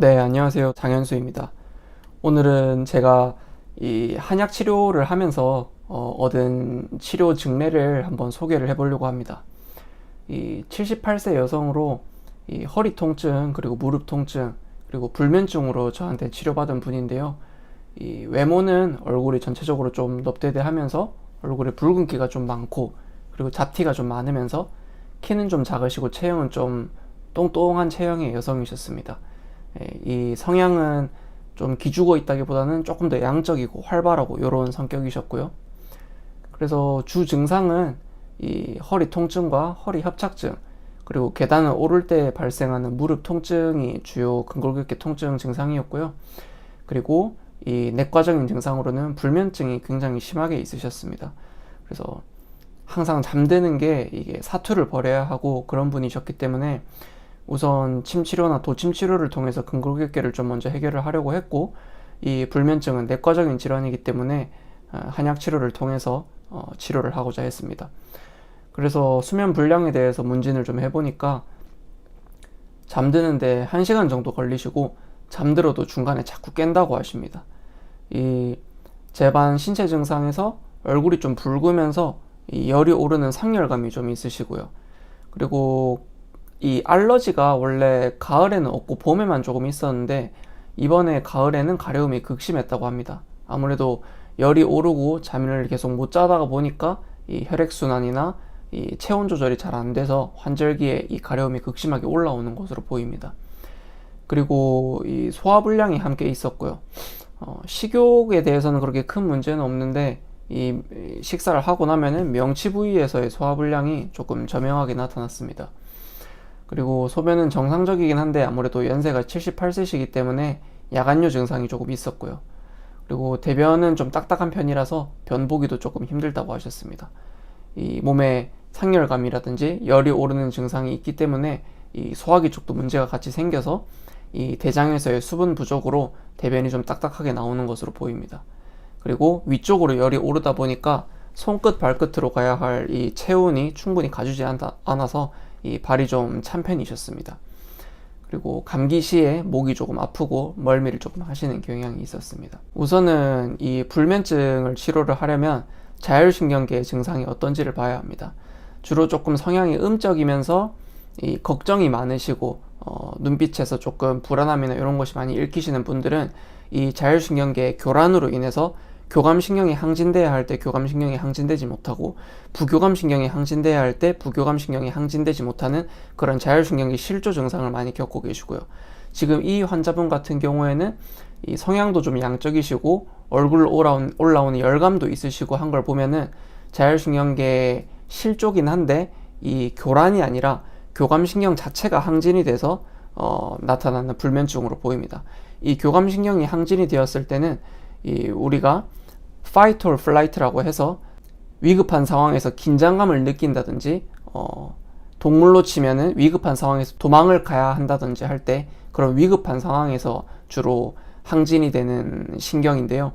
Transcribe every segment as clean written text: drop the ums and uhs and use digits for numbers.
네, 안녕하세요. 장현수입니다. 오늘은 제가 이 한약 치료를 하면서 얻은 치료 증례를 한번 소개를 해보려고 합니다. 이 78세 여성으로 이 허리 통증, 그리고 무릎 통증, 그리고 불면증으로 저한테 치료받은 분인데요. 이 외모는 얼굴이 전체적으로 좀 넙대대하면서 얼굴에 붉은기가 좀 많고, 그리고 잡티가 좀 많으면서 키는 좀 작으시고 체형은 좀 똥똥한 체형의 여성이셨습니다. 이 성향은 좀 기죽어 있다기보다는 조금 더 양적이고 활발하고 이런 성격이셨고요. 그래서 주 증상은 이 허리 통증과 허리 협착증, 그리고 계단을 오를 때 발생하는 무릎 통증이 주요 근골격계 통증 증상이었고요. 그리고 이 내과적인 증상으로는 불면증이 굉장히 심하게 있으셨습니다. 그래서 항상 잠드는 게 이게 사투를 벌여야 하고 그런 분이셨기 때문에 우선 침치료나 도침치료를 통해서 근골격계를 좀 먼저 해결을 하려고 했고, 이 불면증은 내과적인 질환이기 때문에 한약 치료를 통해서 치료를 하고자 했습니다. 그래서 수면 불량에 대해서 문진을 좀 해보니까 잠드는데 1시간 정도 걸리시고 잠들어도 중간에 자꾸 깬다고 하십니다. 이 제반 신체 증상에서 얼굴이 좀 붉으면서 이 열이 오르는 상열감이 좀 있으시고요. 그리고 이 알러지가 원래 가을에는 없고 봄에만 조금 있었는데 이번에 가을에는 가려움이 극심했다고 합니다. 아무래도 열이 오르고 잠을 계속 못 자다가 보니까 이 혈액순환이나 이 체온 조절이 잘 안 돼서 환절기에 이 가려움이 극심하게 올라오는 것으로 보입니다. 그리고 이 소화불량이 함께 있었고요. 식욕에 대해서는 그렇게 큰 문제는 없는데 이 식사를 하고 나면은 명치 부위에서의 소화불량이 조금 저명하게 나타났습니다. 그리고 소변은 정상적이긴 한데 아무래도 연세가 78세시기 때문에 야간뇨 증상이 조금 있었고요. 그리고 대변은 좀 딱딱한 편이라서 변 보기도 조금 힘들다고 하셨습니다. 이 몸에 상열감이라든지 열이 오르는 증상이 있기 때문에 이 소화기 쪽도 문제가 같이 생겨서 이 대장에서의 수분 부족으로 대변이 좀 딱딱하게 나오는 것으로 보입니다. 그리고 위쪽으로 열이 오르다 보니까 손끝 발끝으로 가야 할 이 체온이 충분히 가주지 않아서 이 발이 좀 찬 편이셨습니다. 그리고 감기 시에 목이 조금 아프고 멀미를 조금 하시는 경향이 있었습니다. 우선은 이 불면증을 치료를 하려면 자율신경계의 증상이 어떤지를 봐야 합니다. 주로 조금 성향이 음적이면서 이 걱정이 많으시고 눈빛에서 조금 불안함이나 이런 것이 많이 읽히시는 분들은 이 자율신경계의 교란으로 인해서 교감신경이 항진돼야 할 때 교감신경이 항진되지 못하고 부교감신경이 항진돼야 할 때 부교감신경이 항진되지 못하는 그런 자율신경계 실조 증상을 많이 겪고 계시고요. 지금 이 환자분 같은 경우에는 이 성향도 좀 양적이시고 얼굴 올라오는 열감도 있으시고 한 걸 보면은 자율신경계 실조긴 한데 이 교란이 아니라 교감신경 자체가 항진이 돼서 나타나는 불면증으로 보입니다. 이 교감신경이 항진이 되었을 때는 이 우리가 fight or flight라고 해서 위급한 상황에서 긴장감을 느낀다든지 동물로 치면은 위급한 상황에서 도망을 가야 한다든지 할 때 그런 위급한 상황에서 주로 항진이 되는 신경인데요.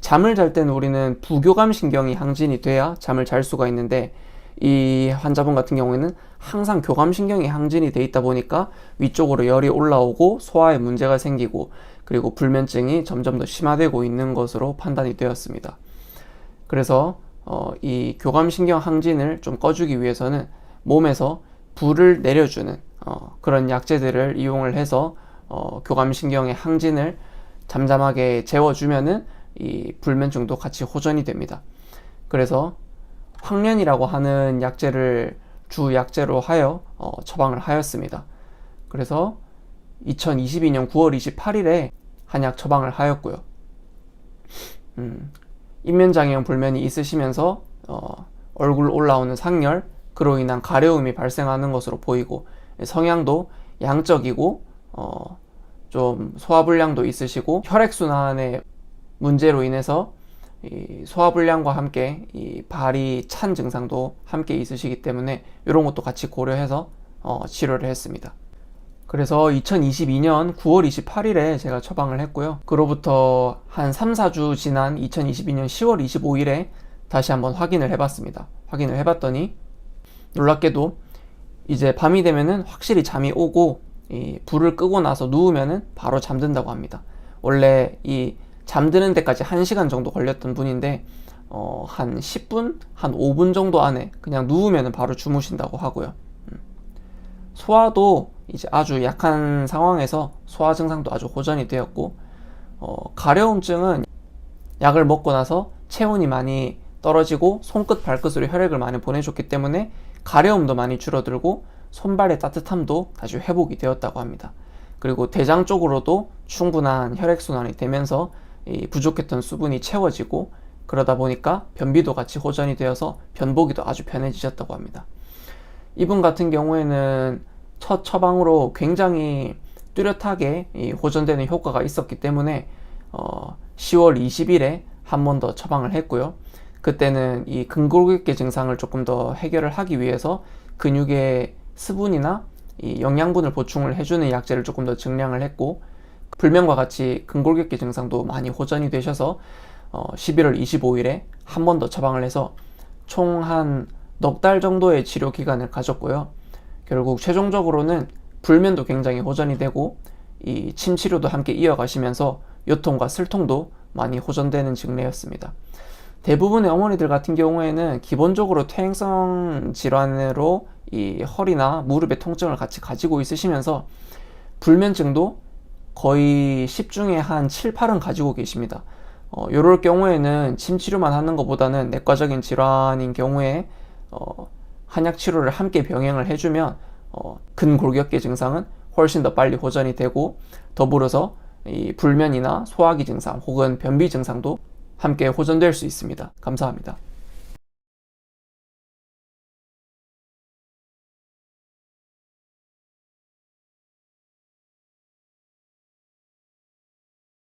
잠을 잘 때는 우리는 부교감 신경이 항진이 돼야 잠을 잘 수가 있는데 이 환자분 같은 경우에는 항상 교감신경이 항진이 돼 있다 보니까 위쪽으로 열이 올라오고 소화에 문제가 생기고 그리고 불면증이 점점 더 심화되고 있는 것으로 판단이 되었습니다. 그래서 이 교감신경 항진을 좀 꺼주기 위해서는 몸에서 불을 내려주는 그런 약재들을 이용을 해서 교감신경의 항진을 잠잠하게 재워주면은 이 불면증도 같이 호전이 됩니다. 그래서 황련이라고 하는 약재를 주 약재로 하여 처방을 하였습니다. 그래서 2022년 9월 28일에 한약 처방을 하였고요. 인면장애형 불면이 있으시면서 얼굴 올라오는 상열, 그로 인한 가려움이 발생하는 것으로 보이고 성향도 양적이고 좀 소화불량도 있으시고 혈액순환의 문제로 인해서 이 소화불량과 함께 이 발이 찬 증상도 함께 있으시기 때문에 이런 것도 같이 고려해서 치료를 했습니다. 그래서 2022년 9월 28일에 제가 처방을 했고요. 그로부터 한 3, 4주 지난 2022년 10월 25일에 다시 한번 확인을 해봤습니다. 확인을 해봤더니 놀랍게도 이제 밤이 되면은 확실히 잠이 오고 이 불을 끄고 나서 누우면은 바로 잠든다고 합니다. 원래 이 잠드는 데까지 1시간 정도 걸렸던 분인데 한 10분, 한 5분 정도 안에 그냥 누우면은 바로 주무신다고 하고요. 소화도 이제 아주 약한 상황에서 소화 증상도 아주 호전이 되었고, 가려움증은 약을 먹고 나서 체온이 많이 떨어지고 손끝 발끝으로 혈액을 많이 보내줬기 때문에 가려움도 많이 줄어들고 손발의 따뜻함도 다시 회복이 되었다고 합니다. 그리고 대장 쪽으로도 충분한 혈액순환이 되면서 이 부족했던 수분이 채워지고, 그러다 보니까 변비도 같이 호전이 되어서 변보기도 아주 편해지셨다고 합니다. 이분 같은 경우에는 첫 처방으로 굉장히 뚜렷하게 호전되는 효과가 있었기 때문에 10월 20일에 한 번 더 처방을 했고요. 그때는 이 근골격계 증상을 조금 더 해결을 하기 위해서 근육의 수분이나 이 영양분을 보충을 해주는 약제를 조금 더 증량을 했고, 불면과 같이 근골격계 증상도 많이 호전이 되셔서 11월 25일에 한 번 더 처방을 해서 총 한 넉 달 정도의 치료 기간을 가졌고요. 결국 최종적으로는 불면도 굉장히 호전이 되고 이 침 치료도 함께 이어가시면서 요통과 슬통도 많이 호전되는 증례였습니다. 대부분의 어머니들 같은 경우에는 기본적으로 퇴행성 질환으로 이 허리나 무릎의 통증을 같이 가지고 있으시면서 불면증도 거의 10 중에 한 7, 8은 가지고 계십니다. 이럴 경우에는 침 치료만 하는 것보다는 내과적인 질환인 경우에 한약 치료를 함께 병행을 해주면 근골격계 증상은 훨씬 더 빨리 호전이 되고, 더불어서 이 불면이나 소화기 증상 혹은 변비 증상도 함께 호전될 수 있습니다. 감사합니다.